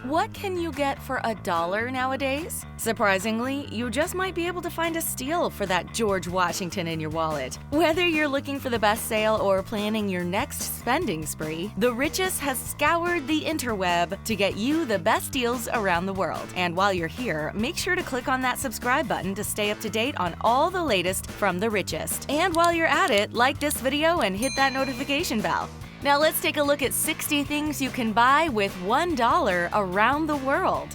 What can you get for $1 nowadays? Surprisingly, you just might be able to find a steal for that George Washington in your wallet. Whether you're looking for the best sale or planning your next spending spree, TheRichest has scoured the interweb to get you the best deals around the world. And while you're here, make sure to click on that subscribe button to stay up to date on all the latest from TheRichest. And while you're at it, like this video and hit that notification bell. Now let's take a look at 60 things you can buy with $1 around the world.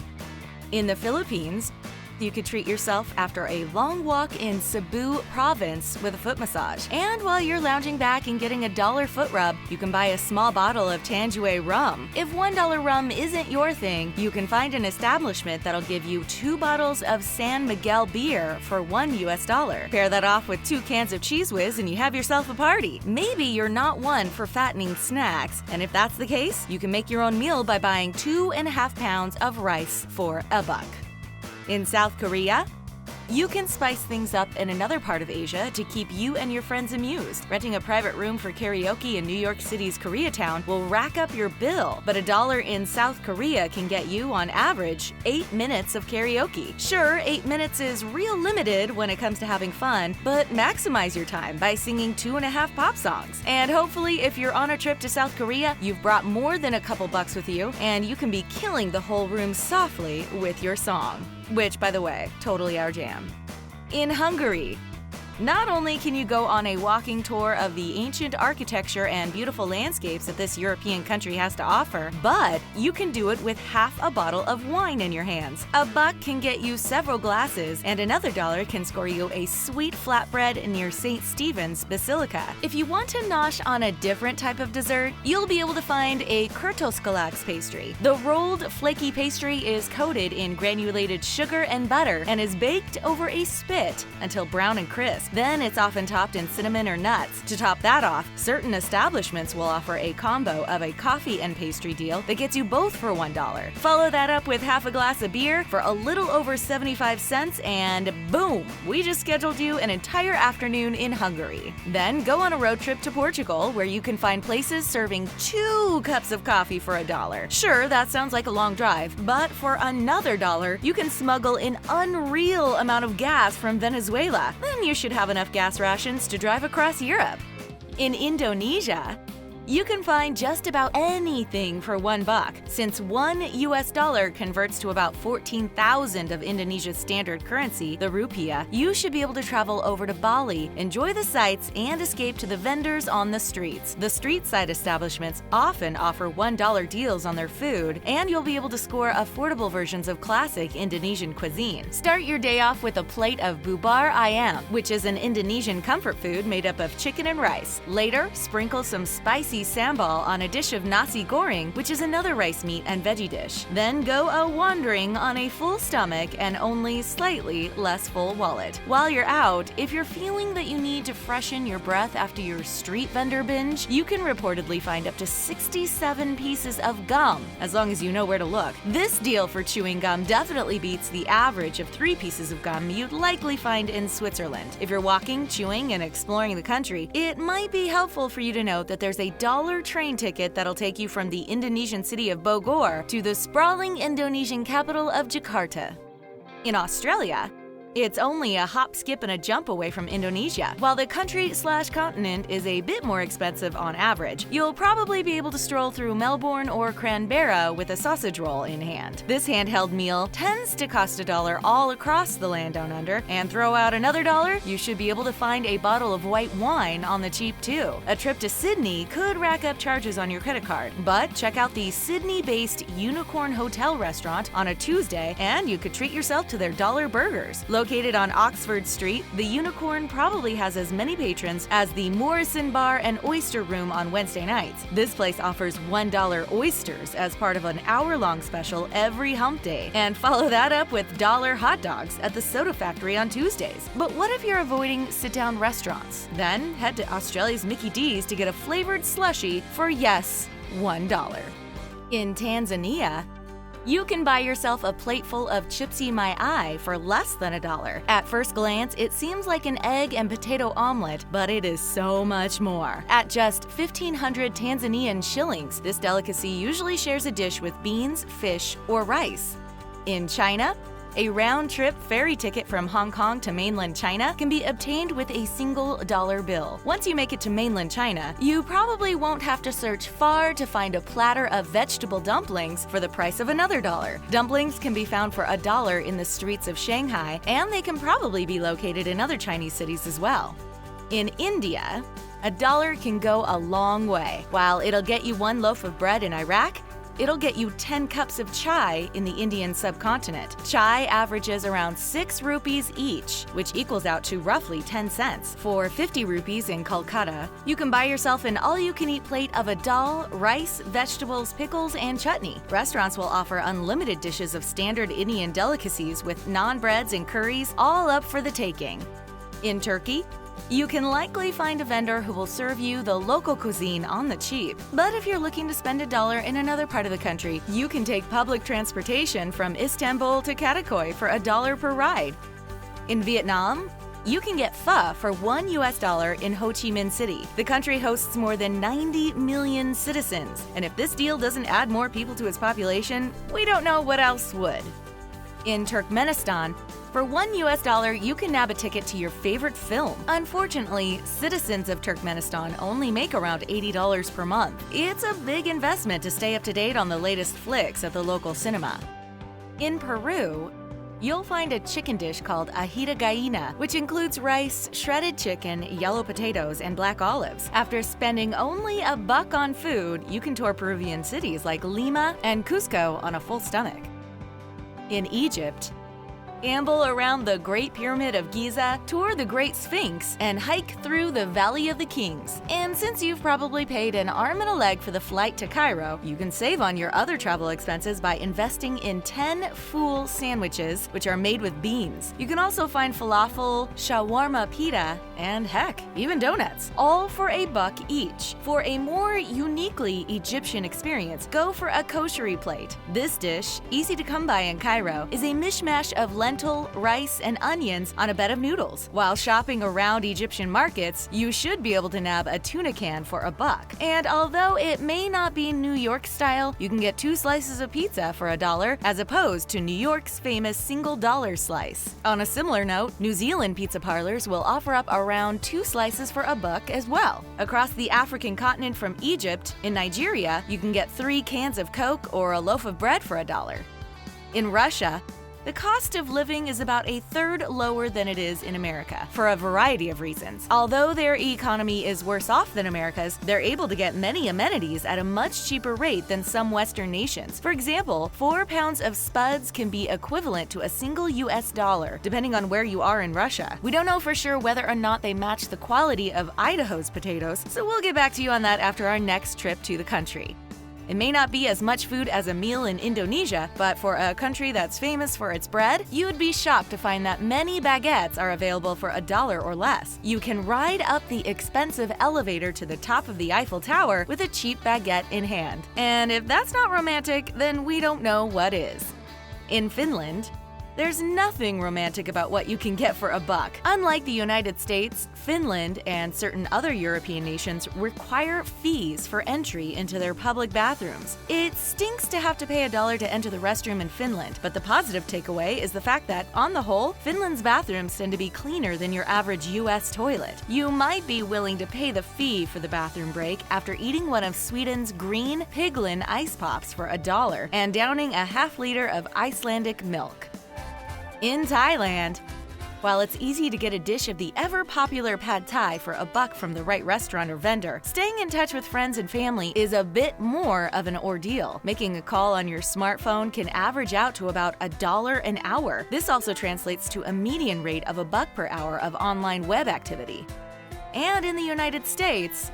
In the Philippines, you could treat yourself after a long walk in Cebu province with a foot massage. And while you're lounging back and getting a $1 foot rub, you can buy a small bottle of Tanzanian rum. If $1 rum isn't your thing, you can find an establishment that'll give you 2 bottles of San Miguel beer for $1. Pair that off with 2 cans of Cheese Whiz and you have yourself a party. Maybe you're not one for fattening snacks, and if that's the case, you can make your own meal by buying 2.5 pounds of rice for $1. In South Korea, you can spice things up in another part of Asia to keep you and your friends amused. Renting a private room for karaoke in New York City's Koreatown will rack up your bill, but $1 in South Korea can get you, on average, 8 minutes of karaoke. Sure, 8 minutes is real limited when it comes to having fun, but maximize your time by singing 2.5 pop songs. And hopefully, if you're on a trip to South Korea, you've brought more than a couple bucks with you, and you can be killing the whole room softly with your song. Which, by the way, totally our jam. In Hungary, not only can you go on a walking tour of the ancient architecture and beautiful landscapes that this European country has to offer, but you can do it with half a bottle of wine in your hands. $1 can get you several glasses, and another $1 can score you a sweet flatbread near St. Stephen's Basilica. If you want to nosh on a different type of dessert, you'll be able to find a kurtoskalax pastry. The rolled, flaky pastry is coated in granulated sugar and butter and is baked over a spit until brown and crisp. Then it's often topped in cinnamon or nuts. To top that off, certain establishments will offer a combo of a coffee and pastry deal that gets you both for $1. Follow that up with half a glass of beer for a little over 75 cents, and boom! We just scheduled you an entire afternoon in Hungary. Then go on a road trip to Portugal, where you can find places serving 2 cups of coffee for $1. Sure, that sounds like a long drive, but for another $1, you can smuggle an unreal amount of gas from Venezuela. Then you should have enough gas rations to drive across Europe. In Indonesia, you can find just about anything for $1. Since $1 converts to about 14,000 of Indonesia's standard currency, the rupiah, you should be able to travel over to Bali, enjoy the sights, and escape to the vendors on the streets. The street side establishments often offer $1 deals on their food, and you'll be able to score affordable versions of classic Indonesian cuisine. Start your day off with a plate of bubar ayam, which is an Indonesian comfort food made up of chicken and rice. Later, sprinkle some spicy sambal on a dish of nasi goreng, which is another rice meat and veggie dish. Then go a-wandering on a full stomach and only slightly less full wallet. While you're out, if you're feeling that you need to freshen your breath after your street vendor binge, you can reportedly find up to 67 pieces of gum, as long as you know where to look. This deal for chewing gum definitely beats the average of 3 pieces of gum you'd likely find in Switzerland. If you're walking, chewing, and exploring the country, it might be helpful for you to note that there's a $1 train ticket that'll take you from the Indonesian city of Bogor to the sprawling Indonesian capital of Jakarta. In Australia, it's only a hop, skip, and a jump away from Indonesia. While the country/continent is a bit more expensive on average, you'll probably be able to stroll through Melbourne or Canberra with a sausage roll in hand. This handheld meal tends to cost $1 all across the land down under, and throw out another $1, you should be able to find a bottle of white wine on the cheap too. A trip to Sydney could rack up charges on your credit card, but check out the Sydney-based Unicorn Hotel restaurant on a Tuesday, and you could treat yourself to their $1 burgers. Located on Oxford Street, the Unicorn probably has as many patrons as the Morrison Bar and Oyster Room on Wednesday nights. This place offers $1 oysters as part of an hour-long special every hump day. And follow that up with $1 hot dogs at the Soda Factory on Tuesdays. But what if you're avoiding sit-down restaurants? Then head to Australia's Mickey D's to get a flavored slushie for, yes, $1. In Tanzania, You can buy yourself a plateful of chipsy my eye for less than $1. At first glance, it seems like an egg and potato omelet, but it is so much more. At just 1,500 Tanzanian shillings, this delicacy usually shares a dish with beans, fish, or rice. In China, a round-trip ferry ticket from Hong Kong to mainland China can be obtained with a single dollar bill. Once you make it to mainland China, you probably won't have to search far to find a platter of vegetable dumplings for the price of another $1. Dumplings can be found for $1 in the streets of Shanghai, and they can probably be located in other Chinese cities as well. In India, $1 can go a long way. While it'll get you 1 loaf of bread in Iraq, it'll get you 10 cups of chai in the Indian subcontinent. Chai averages around 6 rupees each, which equals out to roughly 10 cents. For 50 rupees in Kolkata, you can buy yourself an all-you-can-eat plate of a dal, rice, vegetables, pickles, and chutney. Restaurants will offer unlimited dishes of standard Indian delicacies with naan breads and curries, all up for the taking. In Turkey, you can likely find a vendor who will serve you the local cuisine on the cheap. But if you're looking to spend $1 in another part of the country, you can take public transportation from Istanbul to Katakoy for $1 per ride. In Vietnam, you can get pho for $1 in Ho Chi Minh City. The country hosts more than 90 million citizens, and if this deal doesn't add more people to its population, we don't know what else would. In Turkmenistan, for $1 you can nab a ticket to your favorite film. Unfortunately, citizens of Turkmenistan only make around $80 per month. It's a big investment to stay up to date on the latest flicks at the local cinema. In Peru, you'll find a chicken dish called ajita gallina, which includes rice, shredded chicken, yellow potatoes, and black olives. After spending only $1 on food, you can tour Peruvian cities like Lima and Cusco on a full stomach. In Egypt, amble around the Great Pyramid of Giza, tour the Great Sphinx, and hike through the Valley of the Kings. And since you've probably paid an arm and a leg for the flight to Cairo, you can save on your other travel expenses by investing in 10 fool sandwiches, which are made with beans. You can also find falafel, shawarma pita, and heck, even donuts, all for $1 each. For a more uniquely Egyptian experience, go for a kosheri plate. This dish, easy to come by in Cairo, is a mishmash of lentil, rice, and onions on a bed of noodles. While shopping around Egyptian markets, you should be able to nab a tuna can for $1. And although it may not be New York style, you can get 2 slices of pizza for $1 as opposed to New York's famous single dollar slice. On a similar note, New Zealand pizza parlors will offer up around 2 slices for $1 as well. Across the African continent from Egypt, in Nigeria, you can get 3 cans of Coke or a loaf of bread for $1. In Russia, the cost of living is about 1/3 lower than it is in America, for a variety of reasons. Although their economy is worse off than America's, they're able to get many amenities at a much cheaper rate than some Western nations. For example, 4 pounds of spuds can be equivalent to a single US dollar, depending on where you are in Russia. We don't know for sure whether or not they match the quality of Idaho's potatoes, so we'll get back to you on that after our next trip to the country. It may not be as much food as a meal in Indonesia, but for a country that's famous for its bread, you would be shocked to find that many baguettes are available for $1 or less. You can ride up the expensive elevator to the top of the Eiffel Tower with a cheap baguette in hand. And if that's not romantic, then we don't know what is. In Finland, there's nothing romantic about what you can get for $1. Unlike the United States, Finland and certain other European nations require fees for entry into their public bathrooms. It stinks to have to pay $1 to enter the restroom in Finland, but the positive takeaway is the fact that, on the whole, Finland's bathrooms tend to be cleaner than your average US toilet. You might be willing to pay the fee for the bathroom break after eating one of Sweden's green Piglin ice pops for $1 and downing a half-liter of Icelandic milk. In Thailand, while it's easy to get a dish of the ever-popular pad thai for $1 from the right restaurant or vendor, staying in touch with friends and family is a bit more of an ordeal. Making a call on your smartphone can average out to about $1 an hour. This also translates to a median rate of $1 per hour of online web activity. And in the United States,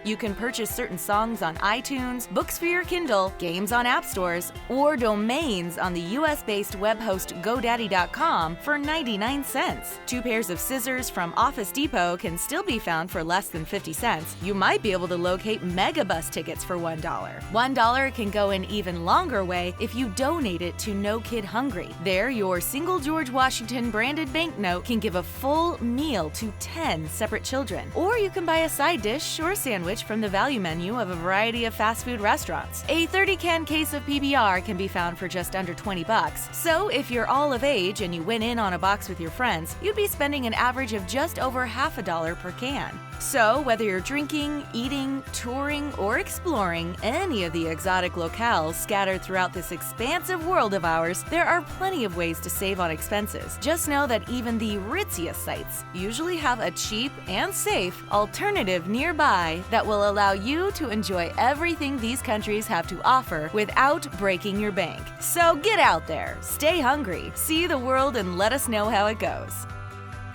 You can purchase certain songs on iTunes, books for your Kindle, games on app stores, or domains on the US-based web host GoDaddy.com for 99 cents. 2 pairs of scissors from Office Depot can still be found for less than 50 cents. You might be able to locate Megabus tickets for $1. $1 can go an even longer way if you donate it to No Kid Hungry. There, your single George Washington branded banknote can give a full meal to 10 separate children. Or you can buy a side dish or sandwich from the value menu of a variety of fast food restaurants. A 30-can case of PBR can be found for just under $20. So if you're all of age and you went in on a box with your friends, you'd be spending an average of just over half a dollar per can. So whether you're drinking, eating, touring, or exploring any of the exotic locales scattered throughout this expansive world of ours, there are plenty of ways to save on expenses. Just know that even the ritziest sites usually have a cheap and safe alternative nearby that will allow you to enjoy everything these countries have to offer without breaking your bank. So get out there, stay hungry, see the world, and let us know how it goes.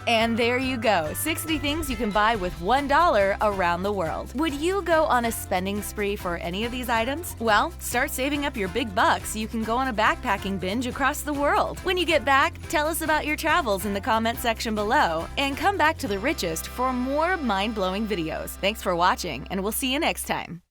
And there you go, 60 things you can buy with $1 around the world. Would you go on a spending spree for any of these items? Well, start saving up your big bucks so you can go on a backpacking binge across the world. When you get back, tell us about your travels in the comment section below, and come back to The Richest for more mind-blowing videos. Thanks for watching, and we'll see you next time.